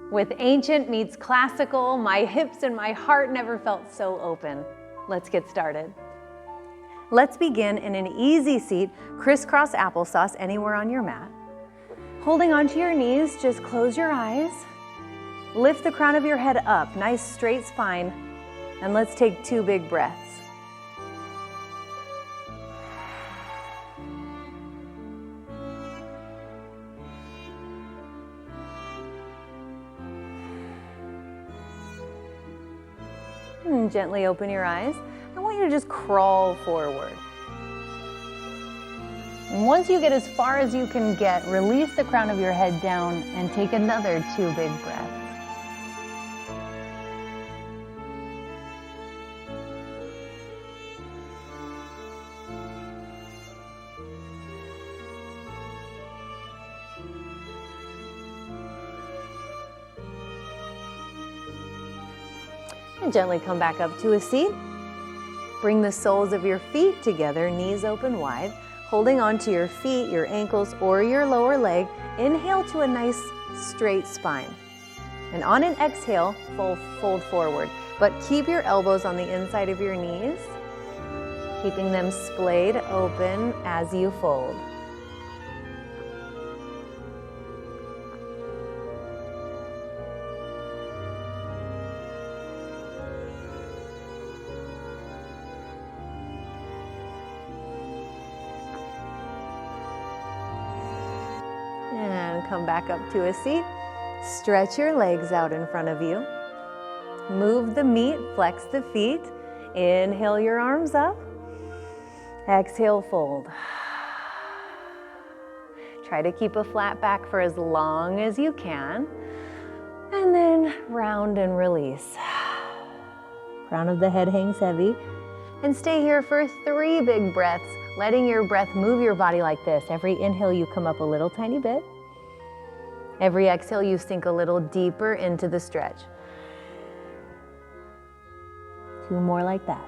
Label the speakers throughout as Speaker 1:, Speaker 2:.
Speaker 1: With ancient meets classical, my hips and my heart never felt so open. Let's get started. Let's begin in an easy seat, crisscross applesauce anywhere on your mat. Holding onto your knees, just close your eyes. Lift the crown of your head up, nice straight spine, and let's take 2 big breaths. And gently open your eyes. I want you to just crawl forward. And once you get as far as you can get, release the crown of your head down and take another 2 big breaths. And gently come back up to a seat. Bring the soles of your feet together, knees open wide. Holding onto your feet, your ankles, or your lower leg, inhale to a nice straight spine. And on an exhale, fold forward. But keep your elbows on the inside of your knees, keeping them splayed open as you fold. And come back up to a seat. Stretch your legs out in front of you. Move the meat, flex the feet. Inhale your arms up. Exhale, fold. Try to keep a flat back for as long as you can. And then round and release. Crown of the head hangs heavy. And stay here for 3 big breaths, letting your breath move your body like this. Every inhale, you come up a little tiny bit. Every exhale, you sink a little deeper into the stretch. 2 more like that.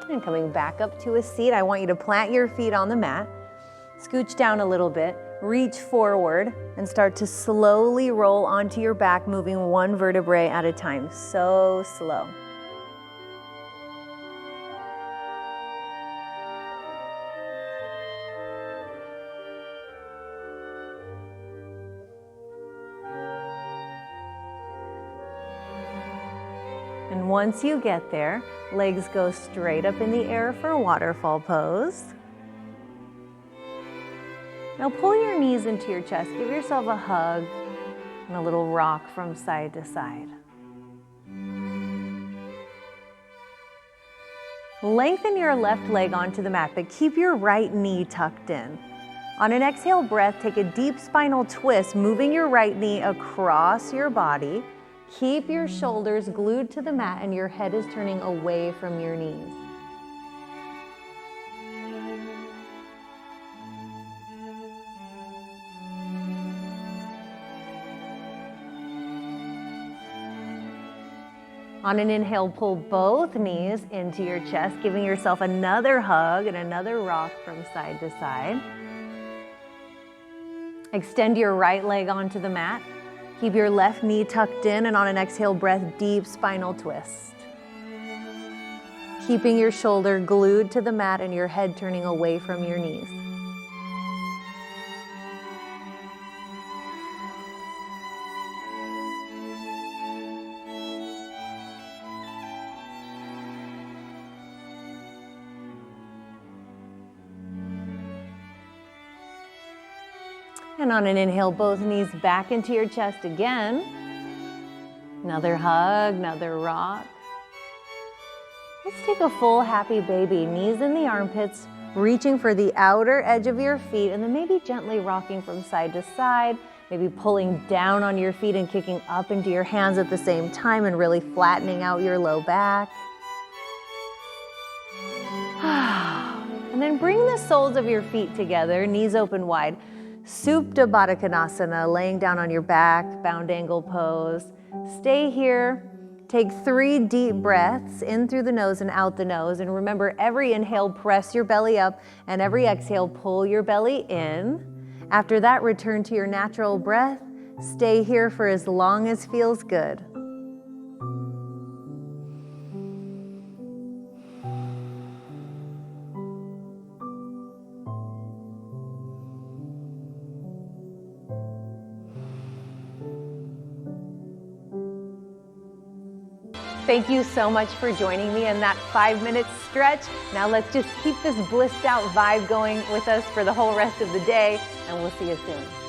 Speaker 1: And coming back up to a seat, I want you to plant your feet on the mat, scooch down a little bit, reach forward, and start to slowly roll onto your back, moving 1 vertebrae at a time. So slow. And once you get there, legs go straight up in the air for waterfall pose. Now pull your knees into your chest. Give yourself a hug and a little rock from side to side. Lengthen your left leg onto the mat, but keep your right knee tucked in. On an exhale breath, take a deep spinal twist, moving your right knee across your body. Keep your shoulders glued to the mat and your head is turning away from your knees. On an inhale, pull both knees into your chest, giving yourself another hug and another rock from side to side. Extend your right leg onto the mat. Keep your left knee tucked in, and on an exhale breath, deep spinal twist. Keeping your shoulder glued to the mat and your head turning away from your knees. And on an inhale, both knees back into your chest again. Another hug, another rock. Let's take a full happy baby. Knees in the armpits, reaching for the outer edge of your feet, and then maybe gently rocking from side to side, maybe pulling down on your feet and kicking up into your hands at the same time and really flattening out your low back. And then bring the soles of your feet together, knees open wide. Supta Baddha Konasana, laying down on your back, bound angle pose. Stay here. Take 3 deep breaths in through the nose and out the nose. And remember, every inhale, press your belly up, and every exhale, pull your belly in. After that, return to your natural breath. Stay here for as long as feels good. Thank you so much for joining me in that 5-minute stretch. Now let's just keep this blissed out vibe going with us for the whole rest of the day, and we'll see you soon.